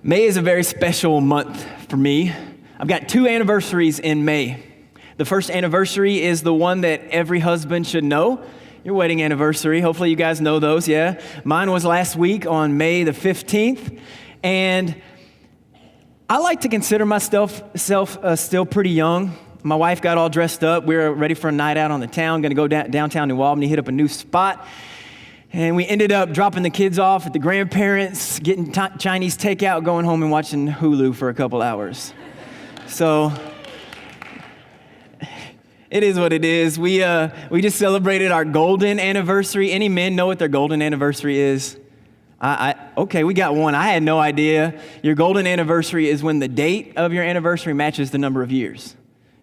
May is a very special month for me. I've got 2 anniversaries in May. The first anniversary is the one that every husband should know, your wedding anniversary. Hopefully you guys know those, yeah? Mine was last week on May the 15th, and I like to consider myself still pretty young. My wife got all dressed up. We were ready for a night out on the town, going to go downtown New Albany, hit up a new spot. And we ended up dropping the kids off at the grandparents, getting Chinese takeout, going home and watching Hulu for a couple hours. So it is what it is. We just celebrated our golden anniversary. Any men know what their golden anniversary is? Okay, we got one. I had no idea. Your golden anniversary is when the date of your anniversary matches the number of years.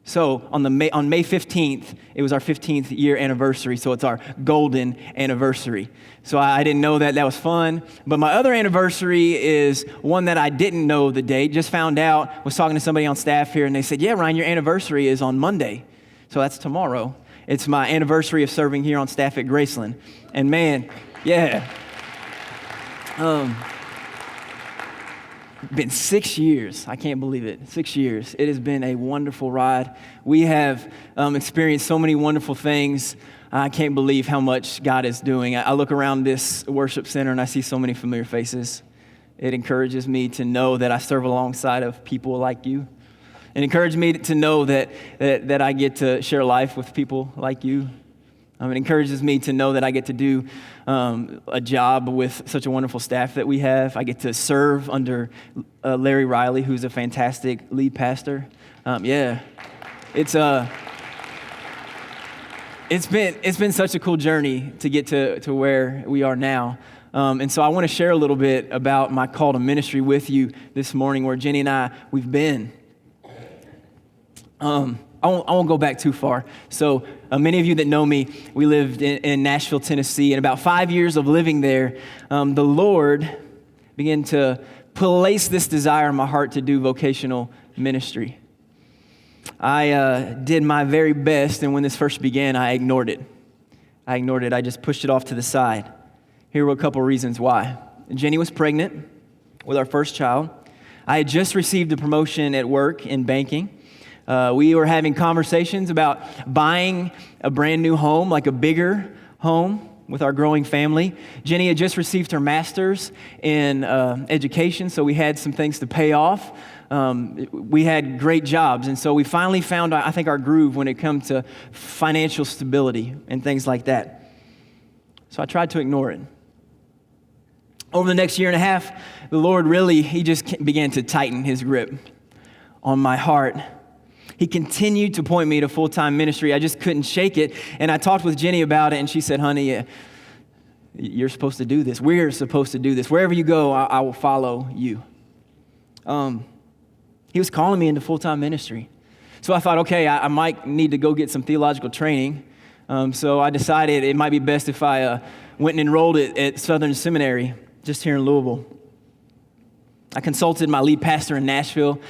So on May 15th, it was our 15th year anniversary, so it's our golden anniversary. So I didn't know that. That was fun. But my other anniversary is one that I didn't know the date, just found out, was talking to somebody on staff here, and they said, yeah, Ryan, your anniversary is on Monday. So that's tomorrow. It's my anniversary of serving here on staff at Graceland. And man, yeah. Been 6 years. I can't believe it. 6 years. It has been a wonderful ride. We have experienced so many wonderful things. I can't believe how much God is doing. I look around this worship center and I see so many familiar faces. It encourages me to know that I serve alongside of people like you. It encourages me to know that I get to share life with people like you. It encourages me to know that I get to do a job with such a wonderful staff that we have. I get to serve under Larry Riley, who's a fantastic lead pastor. It's been such a cool journey to get to where we are now. And so I want to share a little bit about my call to ministry with you this morning, where Jenny and we've been. I won't go back too far. So many of you that know me, we lived in Nashville, Tennessee, and about 5 years of living there, the Lord began to place this desire in my heart to do vocational ministry. I did my very best, and when this first began, I ignored it. I just pushed it off to the side. Here were a couple reasons why. Jenny was pregnant with our first child. I had just received a promotion at work in banking. We were having conversations about buying a brand new home, like a bigger home with our growing family. Jenny had just received her master's in education, so we had some things to pay off. We had great jobs, and so we finally found, I think, our groove when it comes to financial stability and things like that. So I tried to ignore it. Over the next year and a half, the Lord He just began to tighten His grip on my heart. He continued to point me to full-time ministry. I just couldn't shake it. And I talked with Jenny about it, and she said, honey, you're supposed to do this. We're supposed to do this. Wherever you go, I will follow you. He was calling me into full-time ministry. So I thought, okay, I might need to go get some theological training. So I decided it might be best if I went and enrolled at Southern Seminary, just here in Louisville. I consulted my lead pastor in Nashville.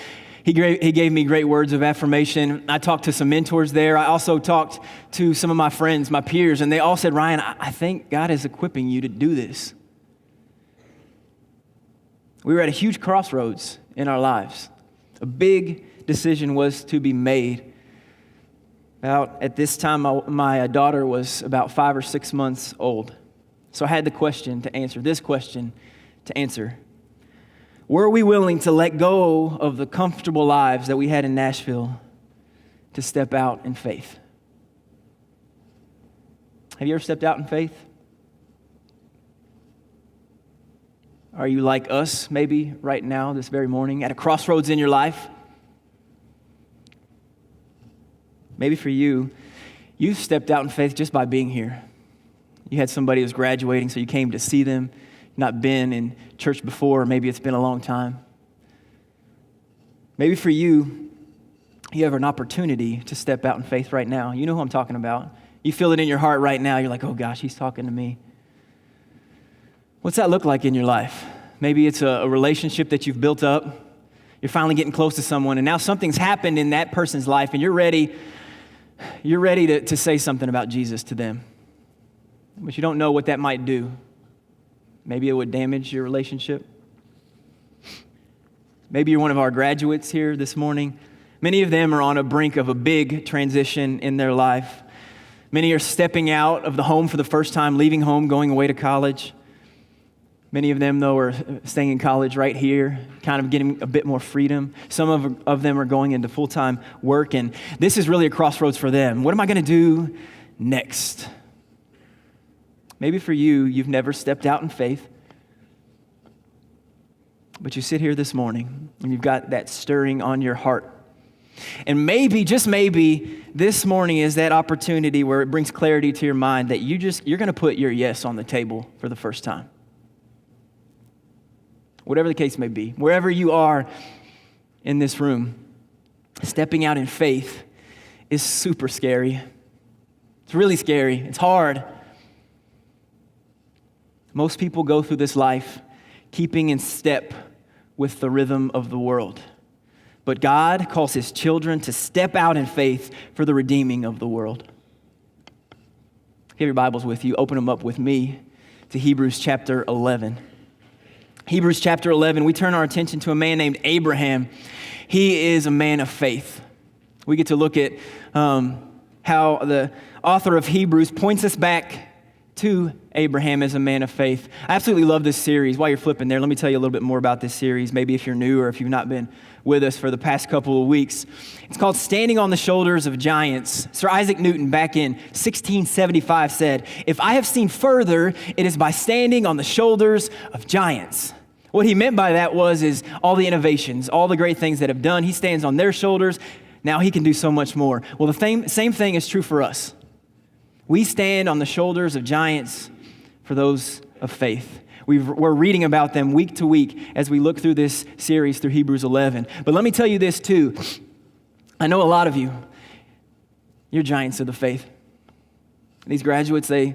He gave me great words of affirmation. I talked to some mentors there. I also talked to some of my friends, my peers, and they all said, Ryan, I think God is equipping you to do this. We were at a huge crossroads in our lives. A big decision was to be made. At this time, my daughter was about 5 or 6 months old. So I had this question to answer. Were we willing to let go of the comfortable lives that we had in Nashville to step out in faith? Have you ever stepped out in faith? Are you like us, maybe right now, this very morning, at a crossroads in your life? Maybe for you, you've stepped out in faith just by being here. You had somebody who was graduating, so you came to see them. Not been in church before, or maybe it's been a long time. Maybe for you, you have an opportunity to step out in faith right now. You know who I'm talking about. You feel it in your heart right now. You're like, oh gosh, he's talking to me. What's that look like in your life? Maybe it's a relationship that you've built up. You're finally getting close to someone, and now something's happened in that person's life, and you're ready to say something about Jesus to them. But you don't know what that might do. Maybe it would damage your relationship. Maybe you're one of our graduates here this morning. Many of them are on a brink of a big transition in their life. Many are stepping out of the home for the first time, leaving home, going away to college. Many of them, though, are staying in college right here, kind of getting a bit more freedom. Some of them are going into full-time work, and this is really a crossroads for them. What am I going to do next? Maybe for you, you've never stepped out in faith, but you sit here this morning, and you've got that stirring on your heart. And maybe, just maybe, this morning is that opportunity where it brings clarity to your mind that you're going to put your yes on the table for the first time. Whatever the case may be, wherever you are in this room, stepping out in faith is super scary. It's really scary. It's hard. Most people go through this life keeping in step with the rhythm of the world. But God calls his children to step out in faith for the redeeming of the world. If you have your Bibles with you, open them up with me to Hebrews chapter 11. Hebrews chapter 11, we turn our attention to a man named Abraham. He is a man of faith. We get to look at how the author of Hebrews points us back to Abraham as a man of faith. I absolutely love this series. While you're flipping there, let me tell you a little bit more about this series, maybe if you're new or if you've not been with us for the past couple of weeks. It's called Standing on the Shoulders of Giants. Sir Isaac Newton back in 1675 said, "If I have seen further, it is by standing on the shoulders of giants." What he meant by that is all the innovations, all the great things that have done, he stands on their shoulders. Now he can do so much more. Well, the same thing is true for us. We stand on the shoulders of giants for those of faith. We're reading about them week to week as we look through this series through Hebrews 11. But let me tell you this too. I know a lot of you, you're giants of the faith. These graduates, they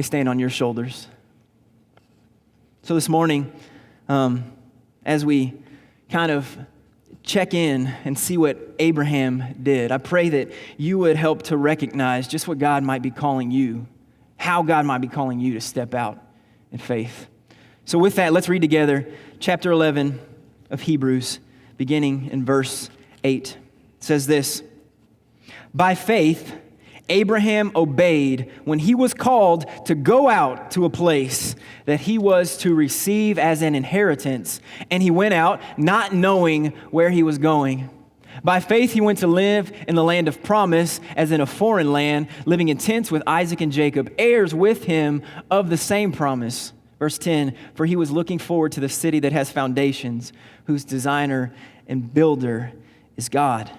stand on your shoulders. So this morning, as we kind of check in and see what Abraham did, I pray that you would help to recognize just what God might be calling you, how God might be calling you to step out in faith. So with that, let's read together chapter 11 of Hebrews, beginning in verse 8. It says this, "By faith, Abraham obeyed when he was called to go out to a place that he was to receive as an inheritance, and he went out not knowing where he was going. By faith, he went to live in the land of promise as in a foreign land, living in tents with Isaac and Jacob, heirs with him of the same promise." Verse 10, "For he was looking forward to the city that has foundations, whose designer and builder is God."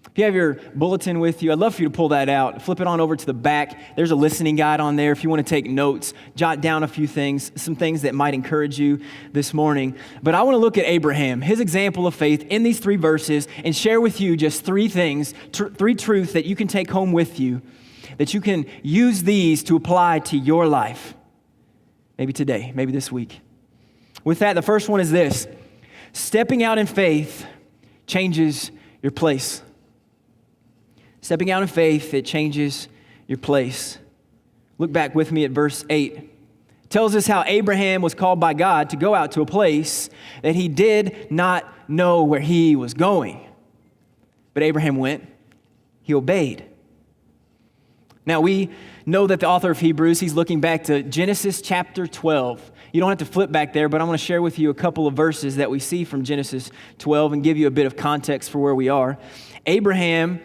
If you have your bulletin with you, I'd love for you to pull that out. Flip it on over to the back. There's a listening guide on there. If you want to take notes, jot down a few things, some things that might encourage you this morning. But I want to look at Abraham, his example of faith in these 3 verses, and share with you just 3 things, 3 truths that you can take home with you, that you can use these to apply to your life. Maybe today, maybe this week. With that, the first one is this: stepping out in faith changes your place. Stepping out in faith, it changes your place. Look back with me at verse 8. It tells us how Abraham was called by God to go out to a place that he did not know where he was going. But Abraham went, he obeyed. Now we know that the author of Hebrews, he's looking back to Genesis chapter 12. You don't have to flip back there, but I want to share with you a couple of verses that we see from Genesis 12 and give you a bit of context for where we are. Abraham,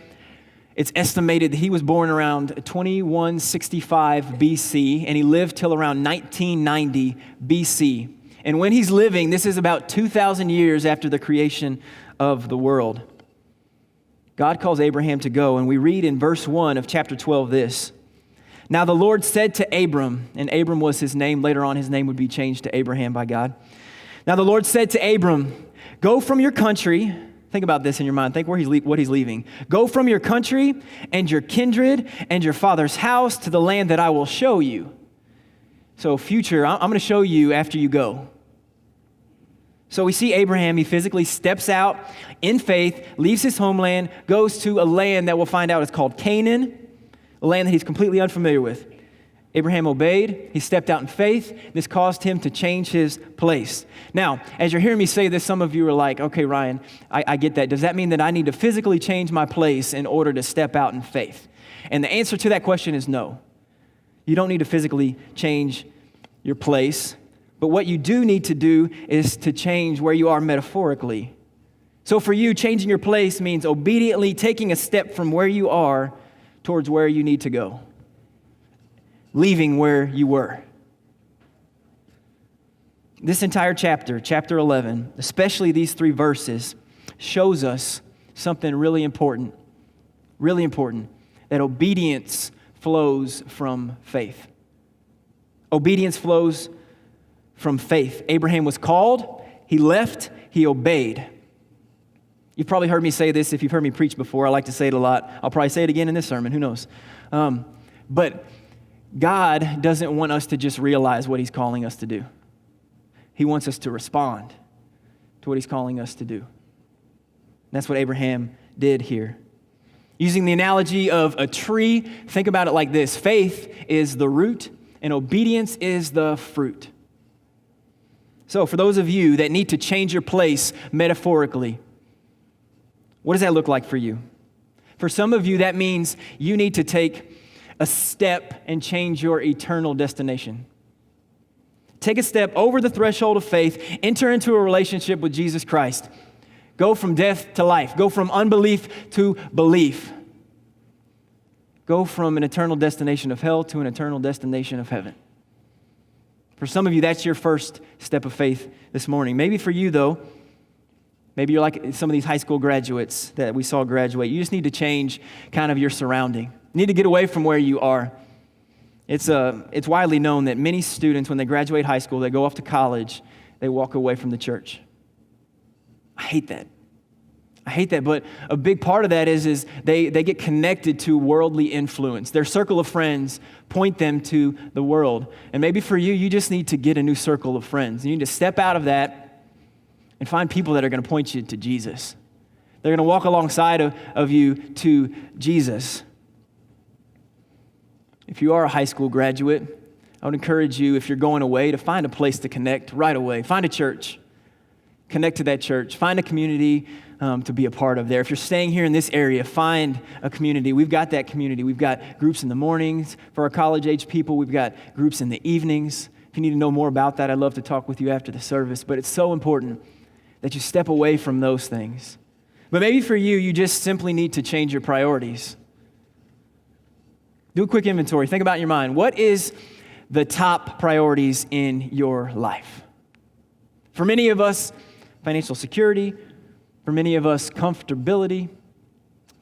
it's estimated that he was born around 2165 BC, and he lived till around 1990 BC. And when he's living, this is about 2,000 years after the creation of the world. God calls Abraham to go, and we read in verse 1 of chapter 12 this: "Now the Lord said to Abram," and Abram was his name. Later on, his name would be changed to Abraham by God. "Now the Lord said to Abram, go from your country," think about this in your mind, think what he's leaving. "Go from your country and your kindred and your father's house to the land that I will show you." So future, I'm going to show you after you go. So we see Abraham, he physically steps out in faith, leaves his homeland, goes to a land that we'll find out is called Canaan, a land that he's completely unfamiliar with. Abraham obeyed. He stepped out in faith. This caused him to change his place. Now, as you're hearing me say this, some of you are like, okay, Ryan, I get that. Does that mean that I need to physically change my place in order to step out in faith? And the answer to that question is no. You don't need to physically change your place. But what you do need to do is to change where you are metaphorically. So for you, changing your place means obediently taking a step from where you are towards where you need to go. Leaving where you were. This entire chapter, chapter 11, especially these 3 verses, shows us something really important, that obedience flows from faith. Obedience flows from faith. Abraham was called, he left, he obeyed. You've probably heard me say this if you've heard me preach before. I like to say it a lot. I'll probably say it again in this sermon, who knows. But God doesn't want us to just realize what he's calling us to do. He wants us to respond to what he's calling us to do. That's what Abraham did here. Using the analogy of a tree, think about it like this. Faith is the root and obedience is the fruit. So for those of you that need to change your place metaphorically, what does that look like for you? For some of you, that means you need to take a step and change your eternal destination. Take a step over the threshold of faith, enter into a relationship with Jesus Christ. Go from death to life. Go from unbelief to belief. Go from an eternal destination of hell to an eternal destination of heaven. For some of you, that's your first step of faith this morning. Maybe for you, though, maybe you're like some of these high school graduates that we saw graduate. You just need to change kind of your surrounding. You need to get away from where you are. It's widely known that many students, when they graduate high school, they go off to college, they walk away from the church. I hate that, but a big part of that is they get connected to worldly influence. Their circle of friends point them to the world. And maybe for you, you just need to get a new circle of friends. You need to step out of that and find people that are going to point you to Jesus. They're going to walk alongside of you to Jesus. If you are a high school graduate, I would encourage you, if you're going away, to find a place to connect right away. Find a church. Connect to that church. Find a community to be a part of there. If you're staying here in this area, find a community. We've got that community. We've got groups in the mornings for our college-age people. We've got groups in the evenings. If you need to know more about that, I'd love to talk with you after the service. But it's so important that you step away from those things. But maybe for you, you just simply need to change your priorities. Do a quick inventory. Think about in your mind. What is the top priorities in your life? For many of us, financial security. For many of us, comfortability.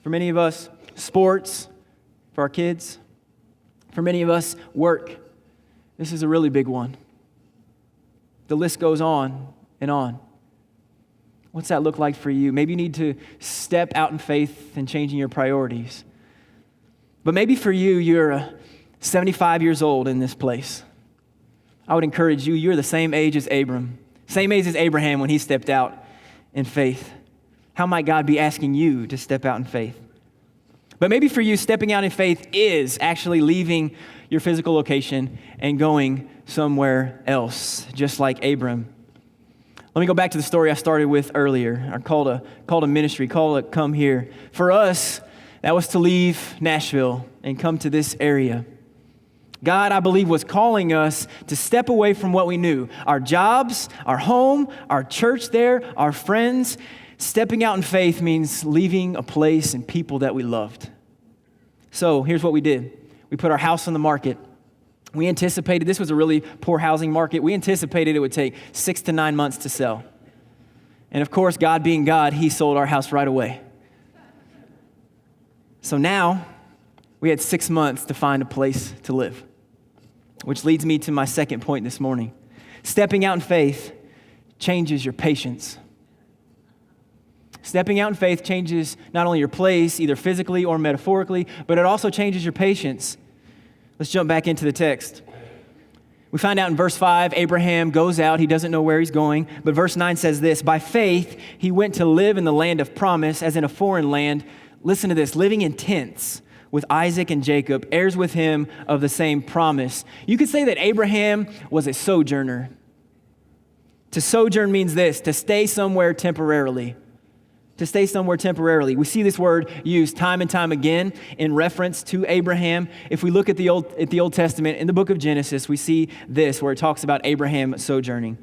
For many of us, sports for our kids. For many of us, work. This is a really big one. The list goes on and on. What's that look like for you? Maybe you need to step out in faith and changing your priorities. But maybe for you, you're 75 years old in this place. I would encourage you, you're the same age as Abram. Same age as Abraham when he stepped out in faith. How might God be asking you to step out in faith? But maybe for you, stepping out in faith is actually leaving your physical location and going somewhere else, just like Abram. Let me go back to the story I started with earlier. I called a ministry, called a come here. For us, that was to leave Nashville and come to this area. God, I believe, was calling us to step away from what we knew. Our jobs, our home, our church there, our friends. Stepping out in faith means leaving a place and people that we loved. So here's what we did. We put our house on the market. We anticipated, this was a really poor housing market. We anticipated it would take 6 to 9 months to sell. And of course, God being God, he sold our house right away. So now we had 6 months to find a place to live, which leads me to my second point this morning. Stepping out in faith changes your patience. Stepping out in faith changes not only your place, either physically or metaphorically, but it also changes your patience. Let's jump back into the text. We find out in verse 5, Abraham goes out. He doesn't know where he's going. But verse 9 says this, by faith, he went to live in the land of promise as in a foreign land. Listen to this, living in tents with Isaac and Jacob, heirs with him of the same promise. You could say that Abraham was a sojourner. To sojourn means this, to stay somewhere temporarily. To stay somewhere temporarily. We see this word used time and time again in reference to Abraham. If we look at the Old Testament, in the book of Genesis, we see this where it talks about Abraham sojourning.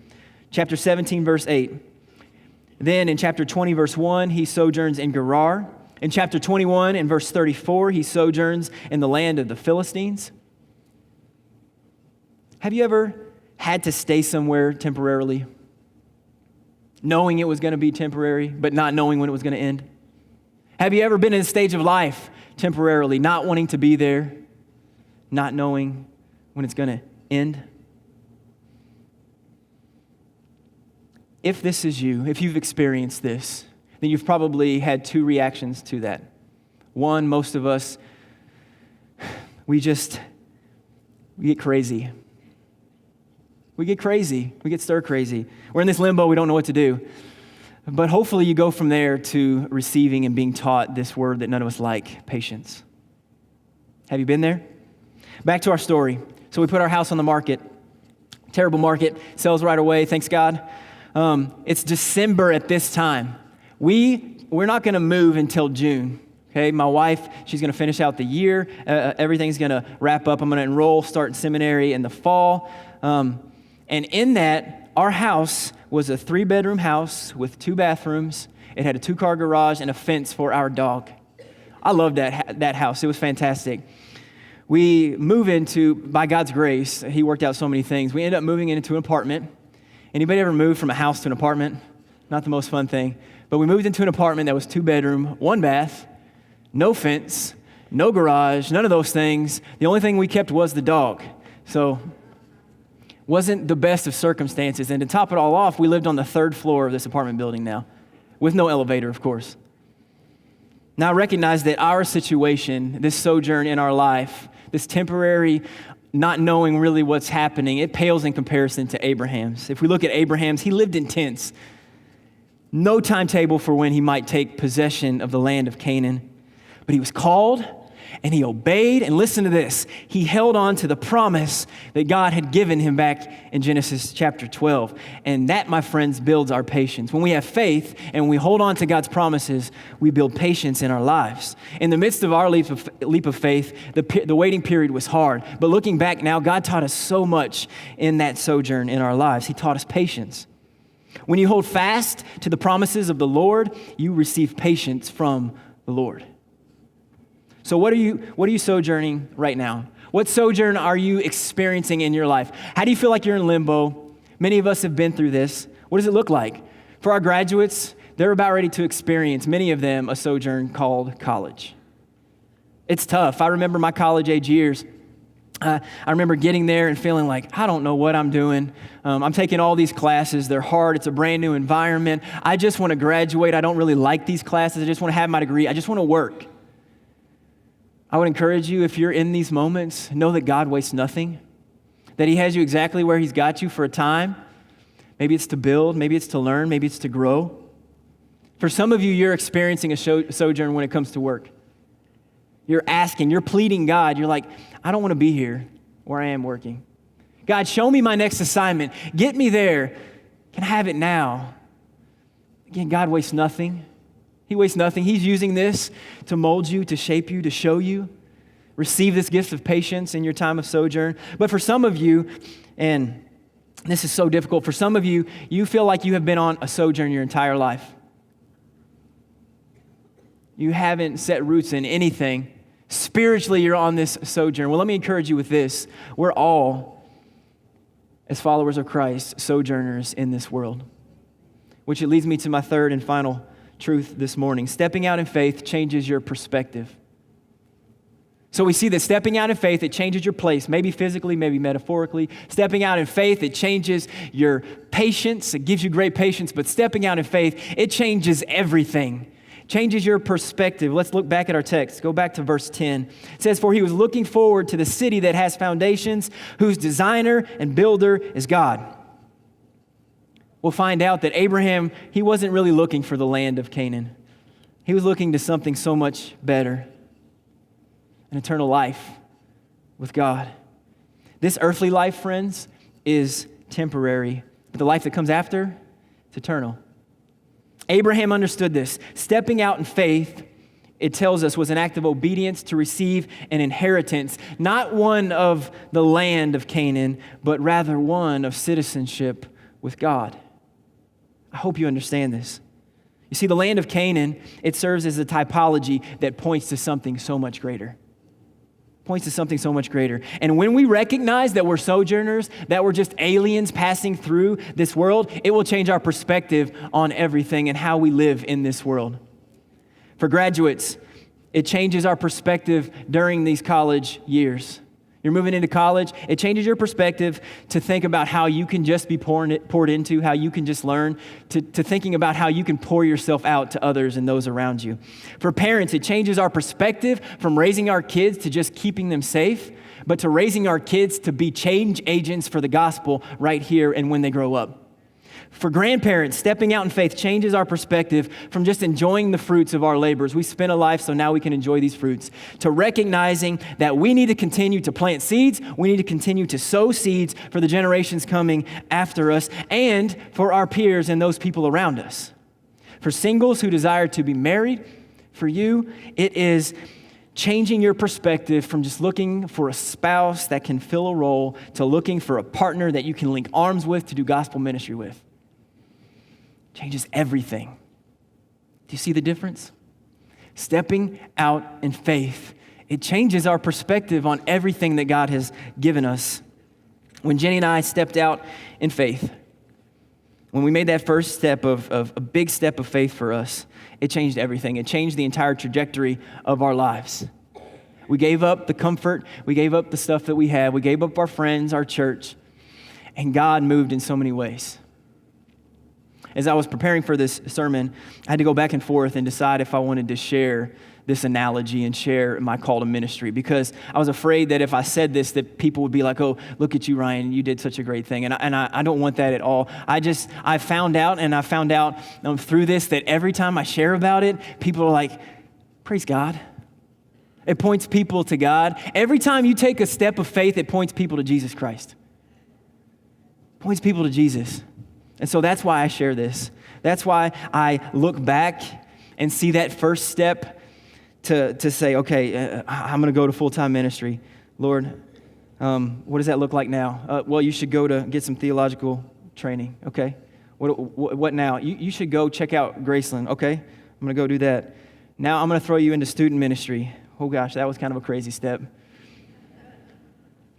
Chapter 17, verse 8. Then in chapter 20, verse 1, he sojourns in Gerar. In chapter 21 and verse 34, he sojourns in the land of the Philistines. Have you ever had to stay somewhere temporarily, knowing it was going to be temporary, but not knowing when it was going to end? Have you ever been in a stage of life temporarily, not wanting to be there, not knowing when it's going to end? If this is you, if you've experienced this, then you've probably had two reactions to that. One, most of us, we get crazy. We get crazy. We get stir crazy. We're in this limbo. We don't know what to do. But hopefully you go from there to receiving and being taught this word that none of us like, patience. Have you been there? Back to our story. So we put our house on the market. Terrible market. Sells right away. Thanks God. It's December at this time. We're not going to move until June. Okay, my wife, she's going to finish out the year. Everything's going to wrap up. I'm going to enroll, start in seminary in the fall. And in that, our house was a 3-bedroom house with 2 bathrooms. It had a 2-car garage and a fence for our dog. I loved that house. It was fantastic. We move into, by God's grace, He worked out so many things. We ended up moving into an apartment. Anybody ever moved from a house to an apartment? Not the most fun thing. But we moved into an apartment that was 2-bedroom, 1 bath, no fence, no garage, none of those things. The only thing we kept was the dog. So wasn't the best of circumstances. And to top it all off, we lived on the 3rd floor of this apartment building now, with no elevator, of course. Now I recognize that our situation, this sojourn in our life, this temporary not knowing really what's happening, it pales in comparison to Abraham's. If we look at Abraham's, he lived in tents. No timetable for when he might take possession of the land of Canaan. But he was called and he obeyed. And listen to this. He held on to the promise that God had given him back in Genesis chapter 12. And that, my friends, builds our patience. When we have faith and we hold on to God's promises, we build patience in our lives. In the midst of our leap of faith, the waiting period was hard. But looking back now, God taught us so much in that sojourn in our lives. He taught us patience. When you hold fast to the promises of the Lord, you receive patience from the Lord. So what are you sojourning right now? What sojourn are you experiencing in your life? How do you feel like you're in limbo? Many of us have been through this. What does it look like? For our graduates, they're about ready to experience, many of them, a sojourn called college. It's tough. I remember my college age years. I remember getting there and feeling like, I don't know what I'm doing. I'm taking all these classes. They're hard. It's a brand new environment. I just want to graduate. I don't really like these classes. I just want to have my degree. I just want to work. I would encourage you, if you're in these moments, know that God wastes nothing, that He has you exactly where He's got you for a time. Maybe it's to build, maybe it's to learn, maybe it's to grow. For some of you, you're experiencing a sojourn when it comes to work. You're asking, you're pleading God. You're like, I don't want to be here where I am working. God, show me my next assignment. Get me there. Can I have it now? Again, God wastes nothing. He wastes nothing. He's using this to mold you, to shape you, to show you. Receive this gift of patience in your time of sojourn. But for some of you, and this is so difficult, for some of you, you feel like you have been on a sojourn your entire life. You haven't set roots in anything. Spiritually, you're on this sojourn. Well, let me encourage you with this. We're all, as followers of Christ, sojourners in this world. Which it leads me to my third and final truth this morning. Stepping out in faith changes your perspective. So we see that stepping out in faith, it changes your place, maybe physically, maybe metaphorically. Stepping out in faith, it changes your patience. It gives you great patience, but stepping out in faith, it changes everything. Changes your perspective. Let's look back at our text. Go back to verse 10. It says, for he was looking forward to the city that has foundations, whose designer and builder is God. We'll find out that Abraham, he wasn't really looking for the land of Canaan. He was looking to something so much better. an eternal life with God. This earthly life, friends, is temporary, but the life that comes after, it's eternal. Abraham understood this. Stepping out in faith, it tells us, was an act of obedience to receive an inheritance, not one of the land of Canaan, but rather one of citizenship with God. I hope you understand this. You see, the land of Canaan, it serves as a typology that points to something so much greater. Points to something so much greater. And when we recognize that we're sojourners, that we're just aliens passing through this world, it will change our perspective on everything and how we live in this world. For graduates, it changes our perspective during these college years. You're moving into college, it changes your perspective to think about how you can just be poured into, how you can just learn, to thinking about how you can pour yourself out to others and those around you. For parents, it changes our perspective from raising our kids to just keeping them safe, but to raising our kids to be change agents for the gospel right here and when they grow up. For grandparents, stepping out in faith changes our perspective from just enjoying the fruits of our labors. We spent a life, so now we can enjoy these fruits. To recognizing that we need to continue to plant seeds, we need to continue to sow seeds for the generations coming after us and for our peers and those people around us. For singles who desire to be married, for you, it is changing your perspective from just looking for a spouse that can fill a role to looking for a partner that you can link arms with to do gospel ministry with. Changes everything. Do you see the difference? Stepping out in faith, it changes our perspective on everything that God has given us. When Jenny and I stepped out in faith, when we made that first step of a big step of faith for us, it changed everything. It changed the entire trajectory of our lives. We gave up the comfort. We gave up the stuff that we had. We gave up our friends, our church, and God moved in so many ways. As I was preparing for this sermon, I had to go back and forth and decide if I wanted to share this analogy and share my call to ministry, because I was afraid that if I said this, that people would be like, oh, look at you, Ryan, you did such a great thing. And I don't want that at all. I found out through this that every time I share about it, people are like, praise God. It points people to God. Every time you take a step of faith, it points people to Jesus Christ. It points people to Jesus. And so that's why I share this. That's why I look back and see that first step to say, okay, I'm going to go to full-time ministry. Lord, what does that look like now? Well, you should go to get some theological training. Okay. What now? You should go check out Graceland. Okay. I'm going to go do that. Now I'm going to throw you into student ministry. Oh gosh, that was kind of a crazy step.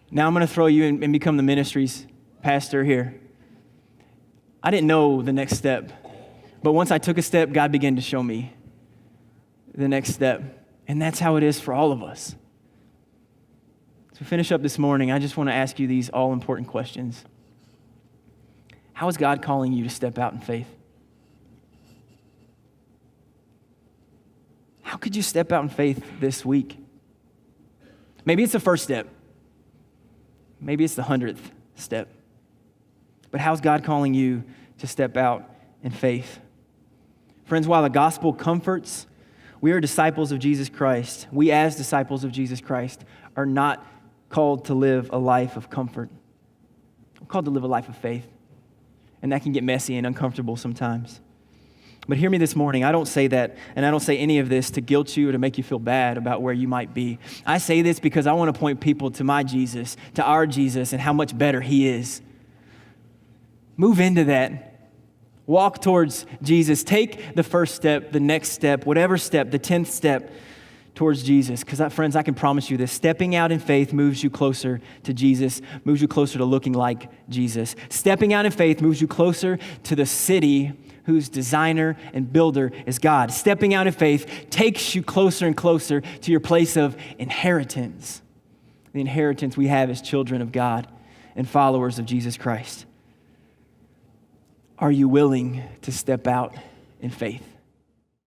Now I'm going to throw you in and become the ministry's pastor here. I didn't know the next step, but once I took a step, God began to show me the next step, and that's how it is for all of us. To finish up this morning, I just want to ask you these all-important questions. How is God calling you to step out in faith? How could you step out in faith this week? Maybe it's the first step. Maybe it's the 100th step. But how's God calling you to step out in faith? Friends, while the gospel comforts, we are disciples of Jesus Christ. We as disciples of Jesus Christ are not called to live a life of comfort. We're called to live a life of faith. And that can get messy and uncomfortable sometimes. But hear me this morning. I don't say that, and I don't say any of this to guilt you or to make you feel bad about where you might be. I say this because I want to point people to my Jesus, to our Jesus, and how much better he is. Move into that. Walk towards Jesus. Take the first step, the next step, whatever step, the 10th step towards Jesus. Because, friends, I can promise you this. Stepping out in faith moves you closer to Jesus, moves you closer to looking like Jesus. Stepping out in faith moves you closer to the city whose designer and builder is God. Stepping out in faith takes you closer and closer to your place of inheritance. The inheritance we have as children of God and followers of Jesus Christ. Are you willing to step out in faith?